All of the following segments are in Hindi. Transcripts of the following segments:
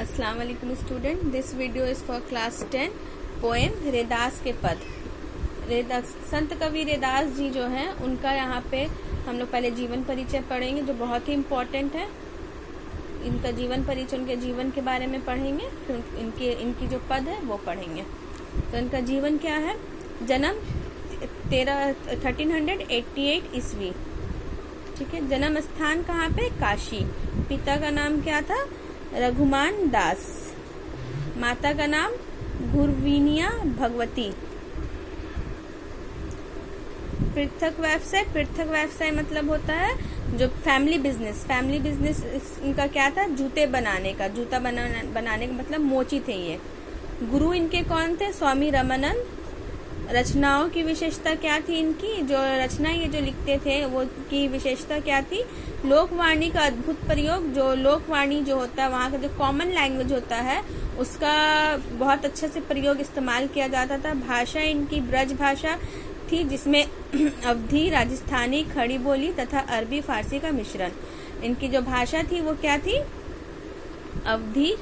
अस्सलाम वालेकुम student, this video is for class 10 poem Raidas के पद। संत कवि रैदास जी जो हैं उनका यहाँ पे हम लोग पहले जीवन परिचय पढ़ेंगे जो बहुत ही इम्पोर्टेंट है। इनका जीवन परिचय, उनके जीवन के बारे में पढ़ेंगे, फिर इनकी जो पद है वो पढ़ेंगे। तो इनका जीवन क्या है? जन्म 1388 ईस्वी, ठीक है। जन्म स्थान कहाँ पे? काशी। पिता का नाम क्या था? रघुमान दास। माता का नाम गुरवीनिया भगवती। पृथक व्यवसाय मतलब होता है जो फैमिली बिजनेस इनका क्या था? जूते बनाने का, जूता बनाने का मतलब मोची थे ये। गुरु इनके कौन थे? स्वामी रामानंद। रचनाओं की विशेषता क्या थी इनकी? जो रचना ये जो लिखते थे वो की विशेषता क्या थी? लोकवाणी का अद्भुत प्रयोग। जो लोकवाणी जो होता है वहाँ का जो कॉमन लैंग्वेज होता है उसका बहुत अच्छे से प्रयोग इस्तेमाल किया जाता था। भाषा इनकी ब्रज भाषा थी जिसमें अवधी, राजस्थानी, खड़ी बोली तथा अरबी फारसी का मिश्रण। इनकी जो भाषा थी वो क्या थी? अवधी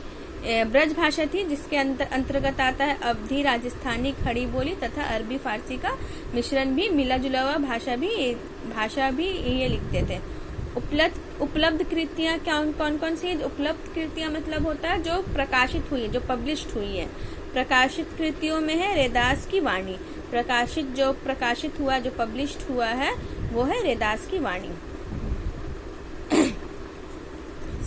ब्रज भाषा थी जिसके अंतर्गत आता है अवधी, राजस्थानी, खड़ी बोली तथा अरबी फारसी का मिश्रण भी, मिला जुला हुआ भाषा भी ये लिखते थे। उपलब्ध कृतियां कौन कौन सी? उपलब्ध कृतियां मतलब होता है जो प्रकाशित हुई है, जो पब्लिश्ड हुई है। प्रकाशित कृतियों में है रैदास की वाणी। प्रकाशित हुआ, जो पब्लिश्ड हुआ है वो है रैदास की वाणी।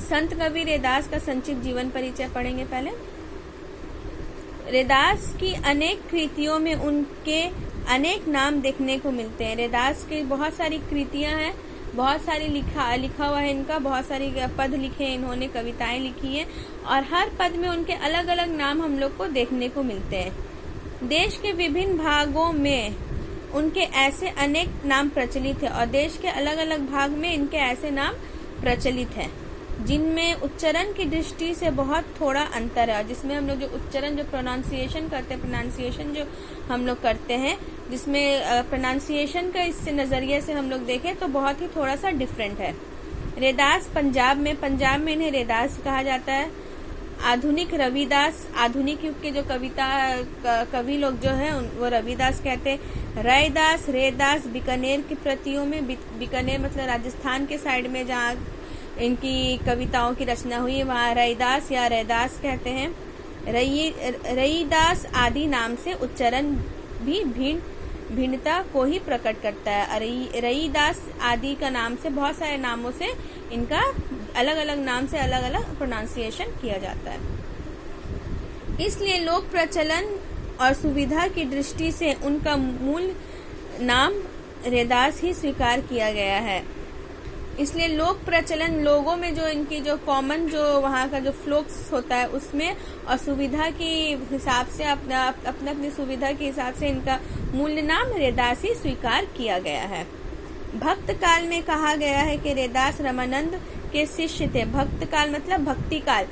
संत कवि रैदास का संक्षिप्त जीवन परिचय पढ़ेंगे पहले। रैदास की अनेक कृतियों में उनके अनेक नाम देखने को मिलते हैं। रैदास की बहुत सारी कृतियां हैं, बहुत सारी लिखा हुआ है इनका, बहुत सारी पद लिखे हैं इन्होंने, कविताएं लिखी हैं और हर पद में उनके अलग अलग नाम हम लोग को देखने को मिलते हैं। देश के विभिन्न भागों में उनके ऐसे अनेक नाम प्रचलित है और देश के अलग अलग भाग में इनके ऐसे नाम प्रचलित है जिनमें उच्चारण की दृष्टि से बहुत थोड़ा अंतर है। और जिसमें हम लोग जो उच्चारण, जो प्रोनाउंसिएशन करते हैं, प्रोनाउंसिएशन जो हम लोग करते हैं, जिसमें प्रोनाउंसिएशन का इस नजरिए से हम लोग देखें तो बहुत ही थोड़ा सा डिफरेंट है। रैदास पंजाब में इन्हें रैदास कहा जाता है। आधुनिक रविदास, आधुनिक युग के जो कवि लोग जो है वो रविदास कहते हैं। रैदास बीकानेर की प्रतियों में, बीकानेर मतलब राजस्थान के साइड में जहाँ इनकी कविताओं की रचना हुई है वहाँ रैदास या रैदास कहते हैं। रईदास आदि नाम से उच्चारण भी भिन्नता को ही प्रकट करता है। रईदास आदि का नाम से, बहुत सारे नामों से इनका अलग अलग नाम से अलग अलग प्रोनाउंसिएशन किया जाता है। इसलिए लोक प्रचलन और सुविधा की दृष्टि से उनका मूल नाम रैदास ही स्वीकार किया गया है। इसलिए लोक प्रचलन, लोगों में जो इनकी जो कॉमन जो वहाँ का जो फ्लोक्स होता है उसमें, और सुविधा के हिसाब से अपनी सुविधा के हिसाब से इनका मूल नाम रैदास ही स्वीकार किया गया है। भक्त काल में कहा गया है कि रैदास रामानंद के शिष्य थे। भक्त काल मतलब भक्ति काल।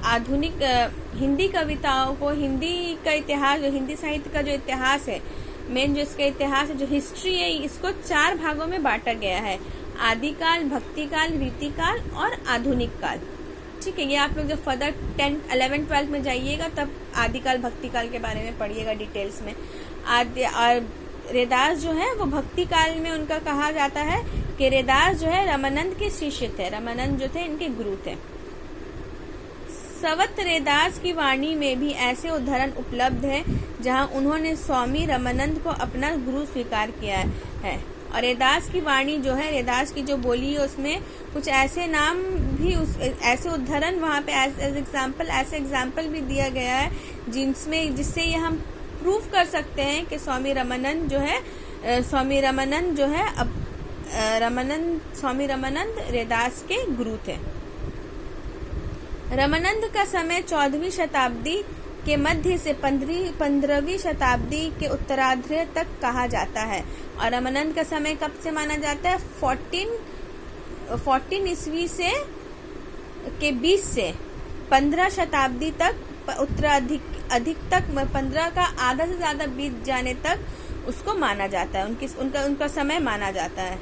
आधुनिक हिंदी कविताओं को, हिंदी का इतिहास, जो हिंदी साहित्य का जो इतिहास है, मेन जो इसका इतिहास है, जो हिस्ट्री है, इसको 4 भागों में बांटा गया है। आदिकाल, भक्ति काल, रीति काल और आधुनिक काल। ठीक है, ये आप लोग जब फर्दर 10th, 11th, 12th में जाइएगा तब आदिकाल, भक्ति काल के बारे में पढ़िएगा डिटेल्स में। और रैदास जो है वो भक्ति काल में उनका कहा जाता है कि रैदास जो है रामानंद के शिष्य थे। रामानंद जो थे इनके गुरु थे। सवत रैदास की वाणी में भी ऐसे उदाहरण उपलब्ध है जहां उन्होंने स्वामी रामानंद को अपना गुरु स्वीकार किया है। और रैदास की वाणी जो है, रैदास की जो बोली है उसमें कुछ ऐसे नाम भी, ऐसे उदाहरण वहाँ पे ऐसे एग्जाम्पल भी दिया गया है जिससे ये हम प्रूफ कर सकते हैं कि स्वामी रामानंद रैदास के गुरु थे। रामानंद का समय 14वीं शताब्दी के मध्य से 15वीं शताब्दी के उत्तरार्ध तक कहा जाता है। और रामानंद का समय कब से माना जाता है? 14 ईस्वी से के 20 से 15 शताब्दी तक, अधिक तक 15 का आधा से ज्यादा बीत जाने तक उसको माना जाता है, उनका समय माना जाता है।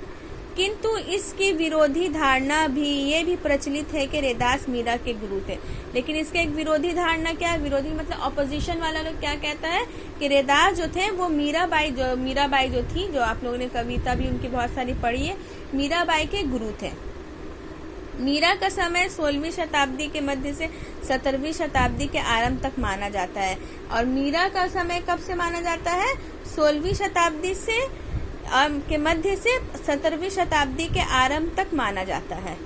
किंतु इसकी विरोधी धारणा भी ये भी प्रचलित है कि रैदास मीरा के गुरु थे। लेकिन इसके एक विरोधी धारणा क्या है, विरोधी मतलब ऑपोजिशन वाला लोग क्या कहता है कि रैदास जो थे वो मीराबाई जो थी, जो आप लोगों ने कविता भी उनकी बहुत सारी पढ़ी है, मीराबाई के गुरु थे। मीरा का समय 16वीं शताब्दी के मध्य से 17वीं शताब्दी के आरंभ तक माना जाता है। और मीरा का समय कब से माना जाता है, 16वीं शताब्दी से के मध्य से 17वीं शताब्दी के आरंभ तक माना जाता है।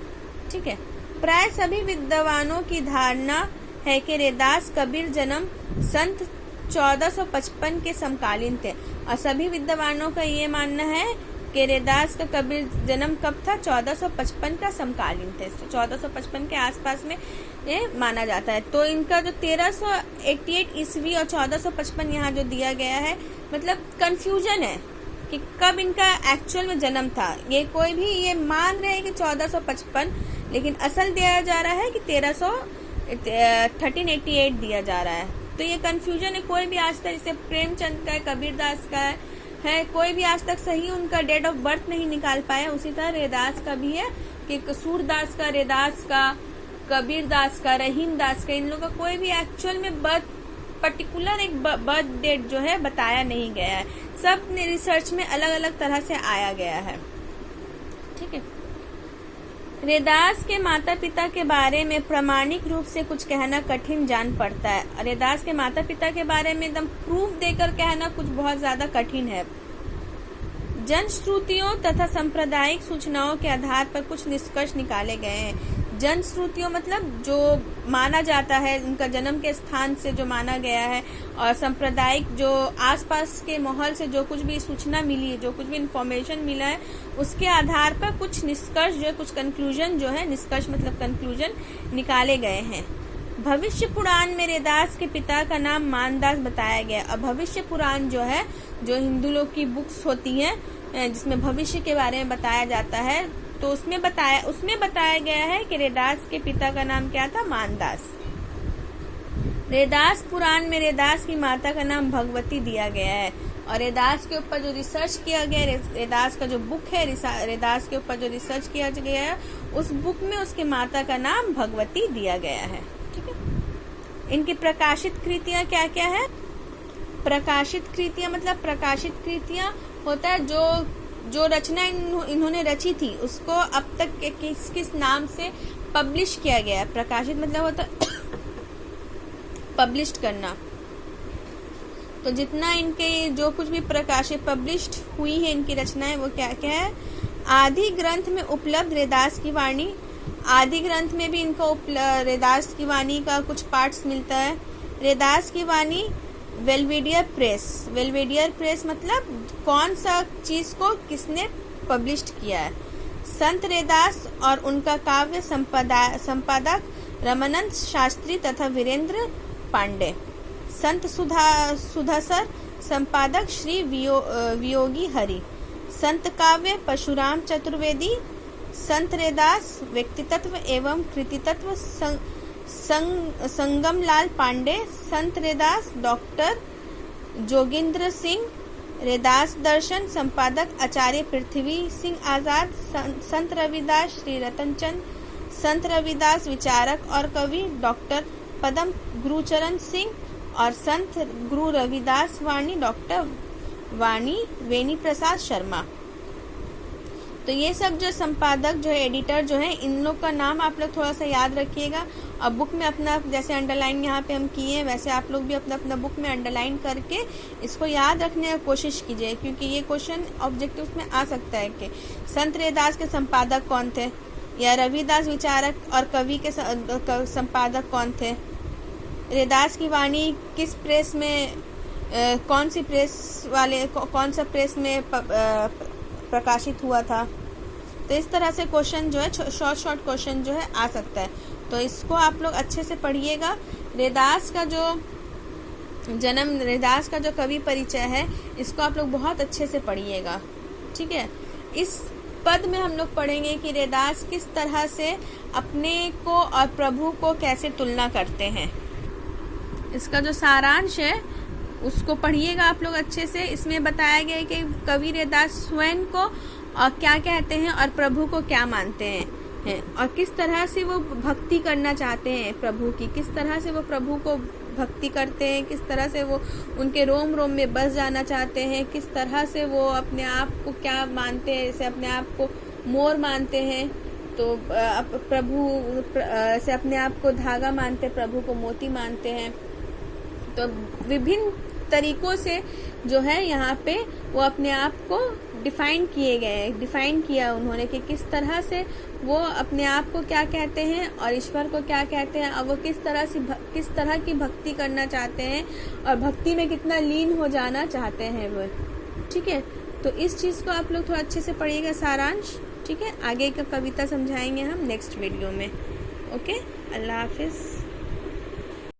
ठीक है। प्राय सभी विद्वानों की धारणा है कि रैदास कबीर जन्म संत 1455 के समकालीन थे। और सभी विद्वानों का ये मानना है कि रैदास का कबीर जन्म कब था, 1455 का समकालीन थे। 1455 के आसपास में ये माना जाता है। तो इनका जो 1388 ईस्वी और 1455 यहाँ जो दिया गया है, मतलब कंफ्यूजन है कि कब इनका एक्चुअल में जन्म था। ये कोई भी ये मान रहे हैं कि 1455, लेकिन असल दिया जा रहा है कि 1388 दिया जा रहा है। तो ये कंफ्यूजन है। कोई भी आज तक, जैसे प्रेमचंद का है, कबीरदास का है, कोई भी आज तक सही उनका डेट ऑफ बर्थ नहीं निकाल पाया। उसी तरह रैदास का भी है कि सूरदास का, रैदास का, कबीरदास का, रहीमदास का, इन लोगों का कोई भी एक्चुअल में पर्टिकुलर एक बर्थ डेट जो है बताया नहीं गया है। सब ने रिसर्च में अलग अलग तरह से आया गया है। ठीक है। रैदास के माता पिता के बारे में प्रामाणिक रूप से कुछ कहना कठिन जान पड़ता है। रैदास के माता पिता के बारे में एकदम प्रूफ देकर कहना कुछ बहुत ज्यादा कठिन है। जनश्रुतियों तथा सांप्रदायिक सूचनाओं के आधार पर कुछ निष्कर्ष निकाले गए हैं। जनश्रुतियों मतलब जो माना जाता है, उनका जन्म के स्थान से जो माना गया है, और सांप्रदायिक जो आसपास के माहौल से जो कुछ भी सूचना मिली है, जो कुछ भी इंफॉर्मेशन मिला है, उसके आधार पर कुछ निष्कर्ष जो है, कुछ कंक्लूजन जो है, निष्कर्ष मतलब कंक्लूजन निकाले गए हैं। भविष्य पुराण में रैदास के पिता का नाम मानदास बताया गया। अब भविष्य पुराण जो है, जो हिंदू लोग की बुक्स होती हैं जिसमें भविष्य के बारे में बताया जाता है, तो उसमें बताया गया है कि रैदास के पिता का नाम क्या था, मानदास। रैदास पुराण में रैदास की माता का नाम भगवती दिया गया है। और रैदास के ऊपर जो रिसर्च किया गया है, रैदास का जो बुक है, रैदास के ऊपर जो रिसर्च किया गया है, उस बुक में उसके माता का नाम भगवती दिया गया है। ठीक है। इनकी प्रकाशित कृतियां क्या क्या है। प्रकाशित कृतियां मतलब प्रकाशित कृतियां होता है जो रचना इन्होंने रची थी, उसको अब तक किस नाम से पब्लिश किया गया है। प्रकाशित मतलब होता पब्लिश्ड करना। तो जितना इनके जो कुछ भी प्रकाशित पब्लिश्ड हुई है इनकी रचनाएं, वो क्या क्या है। आदि ग्रंथ में उपलब्ध रैदास की वाणी, आदि ग्रंथ में भी इनको रैदास की वाणी का कुछ पार्ट्स मिलता है। रैदास की वाणी वेलवेडियर प्रेस मतलब कौन सा चीज को किसने पब्लिश किया है। संत रैदास और उनका काव्य संपादक रमानंद शास्त्री तथा वीरेंद्र पांडे। संत सुधासर संपादक श्री वियोगी हरि। संत काव्य परशुराम चतुर्वेदी। संत रैदास व्यक्तित्व एवं कृतित्व संगमलाल पांडे। संत रैदास डॉक्टर जोगिंद्र सिंह। रैदास दर्शन संपादक आचार्य पृथ्वी सिंह आजाद। संत रविदास श्री रतनचंद। संत रविदास विचारक और कवि डॉक्टर पदम गुरुचरण सिंह। और संत गुरु रविदास वाणी डॉक्टर वाणी वेणी प्रसाद शर्मा। तो ये सब जो संपादक जो है, एडिटर जो है, इन लोग का नाम आप लोग थोड़ा सा याद रखिएगा। और बुक में अपना जैसे अंडरलाइन यहाँ पे हम किए हैं, वैसे आप लोग भी अपना बुक में अंडरलाइन करके इसको याद रखने की कोशिश कीजिए, क्योंकि ये क्वेश्चन ऑब्जेक्टिव्स में आ सकता है कि संत रैदास के संपादक कौन थे, या रविदास विचारक और कवि के संपादक कौन थे। रैदास की वाणी किस प्रेस में, कौन सा प्रेस में प्रकाशित हुआ था। तो इस तरह से क्वेश्चन जो है, शॉर्ट क्वेश्चन जो है आ सकता है। तो इसको आप लोग अच्छे से पढ़िएगा। रैदास का जो कवि परिचय है, इसको आप लोग बहुत अच्छे से पढ़िएगा। ठीक है। इस पद में हम लोग पढ़ेंगे कि रैदास किस तरह से अपने को और प्रभु को कैसे तुलना करते हैं। इसका जो सारांश है उसको पढ़िएगा आप लोग अच्छे से। इसमें बताया गया है कि कवि रैदास स्वयं को और क्या कहते हैं और प्रभु को क्या मानते हैं और किस तरह से वो भक्ति करना चाहते हैं प्रभु की, किस तरह से वो प्रभु को भक्ति करते हैं, किस तरह से वो उनके रोम रोम में बस जाना चाहते हैं, किस तरह से वो अपने आप को क्या मानते हैं, जैसे अपने आप को मोर मानते हैं तो प्रभु से अपने आप को धागा मानते हैं, प्रभु को मोती मानते हैं। तो विभिन्न तरीकों से जो है यहाँ पे वो अपने आप को डिफाइन किया उन्होंने कि किस तरह से वो अपने आप को क्या कहते हैं और ईश्वर को क्या कहते हैं और वो किस तरह की भक्ति करना चाहते हैं और भक्ति में कितना लीन हो जाना चाहते हैं वो। ठीक है, तो इस चीज़ को आप लोग थोड़ा अच्छे से पढ़िएगा सारांश। ठीक है, आगे का कविता समझाएंगे हम नेक्स्ट वीडियो में। ओके, अल्लाह हाफिज़।